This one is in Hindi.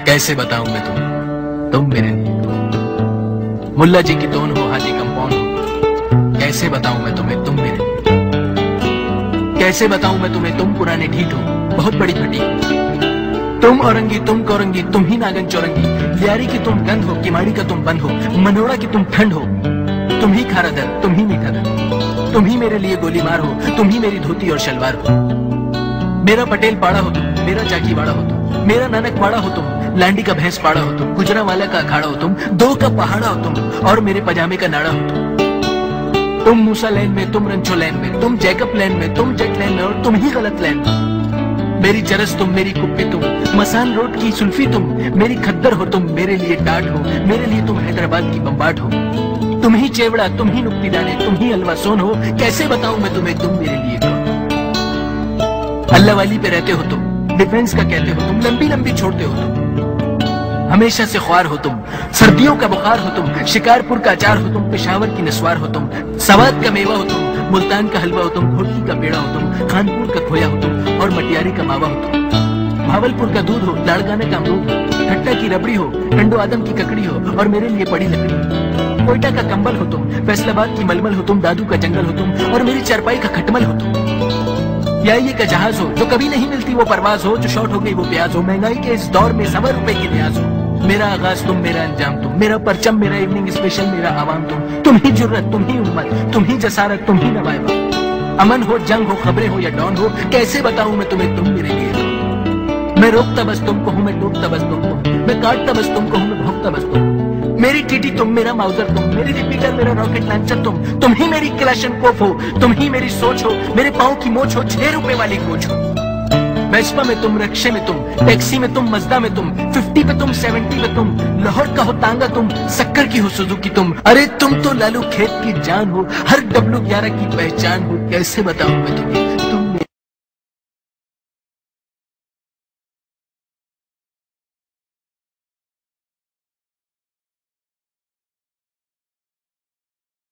कैसे बताऊं मैं तुम मेरे लिए मुल्ला जी की टोन हो, हाजी कंपाउंड हो। कैसे बताऊं मैं तुम्हें तुम मेरे लिए, कैसे बताऊं मैं तुम्हें तुम पुराने ढीठ हो, बहुत बड़ी फटी हो। तुम औरंगी तुम कौरंगी, तुम ही नागन चौरंगी, लियारी की तुम गंध हो, किमाड़ी का तुम बंद हो, मनोड़ा की तुम ठंड हो। तुम ही खारा दर, तुम ही मीठा दर, तुम ही मेरे लिए गोली मार हो, तुम ही मेरी धोती और शलवार हो। मेरा पटेल पाड़ा हो तुम, मेरा चाकी वाड़ा हो तुम, मेरा नानक वाड़ा हो तुम, लांडी का भैंस पाड़ा हो तुम, गुजरावाला का अखाड़ा हो तुम, दो का पहाड़ा हो तुम और मेरे पजामे का नाड़ा हो तुम। तुम मूसा लैन में, तुम रंचो लैन में, तुम जैकब लैन में, तुम जेट लैन में और तुम ही गलत लैन में। मेरी चरस तुम, मेरी कुप्पी तुम, मसान रोड की सुल्फी तुम, मेरी खद्दर हो तुम, मेरे लिए टाट हो, मेरे लिए तुम हैदराबाद की बम्बाट हो। तुम ही चेवड़ा, तुम ही नुक्ती दाने, तुम ही अलवा सोन हो। कैसे बताऊं मैं तुम्हें तुम मेरे लिए कौन। अल्लाह वाली पे रहते हो तुम, डिफेंस का कहते हो तुम, लंबी लंबी छोड़ते हो तुम, हमेशा से ख्वार हो तुम, सर्दियों का बुखार हो तुम, शिकारपुर का अचार हो तुम, पेशावर की नस्वार हो तुम, सवाद का मेवा हो तुम, मुल्तान का हलवा हो तुम, घोटी का पेड़ा हो तुम, खानपुर का खोया हो तुम और मटियारी का मावा हो तुम। भावलपुर का दूध हो, लाड़गाने का अमरूद हो, ठट्टा की रबड़ी हो, टंडो आदम की ककड़ी हो और मेरे लिए पड़ी लकड़ी। कोयटा का कंबल हो तुम, फैसलाबाद की मलमल हो तुम, दादू का जंगल हो तुम और मेरी चारपाई का खटमल हो तुम। या ये का जहाज हो, जो कभी नहीं मिलती वो परवाज हो, जो शॉर्ट हो गई वो प्याज हो, महंगाई के इस दौर में सवा रुपए की न्याज हो। मेरा आगाज तुम, मेरा अंजाम तुम, मेरा परचम, मेरा इवनिंग स्पेशल, मेरा आवाम तुम ही जुर्रत, तुम ही उम्मत, तुम ही जसारत, तुम ही नवायबा। अमन हो, जंग हो, खबरें हो या डॉन हो, कैसे बताऊं मैं तुम्हें तुम मेरे लिए कौन। मैं रोकता बस तुमको हूँ, मैं टूटता बस तुमको, मैं काटता बस तुमको हूँ, मैं भोगता बस तुम। मेरी टीटी तुम, मेरा माउजर तुम, मेरी रिपीटर, मेरा रॉकेट लॉन्चर तुम ही मेरी क्लैशनकोफ हो, तुम ही मेरी सोच हो, मेरे पाँव की मोच हो, 6 रुपए वाली कोच हो। वेस्पा में तुम, रक्शे में तुम, टैक्सी में तुम, मजदा में तुम, 50 पे तुम, 70 पे तुम, लाहौर का हो तांगा तुम, सक्कर की हो सुजुकी तुम। अरे तुम तो लालू खेत की जान हो, हर W11 की पहचान हो। कैसे बताऊं मैं तुम्हें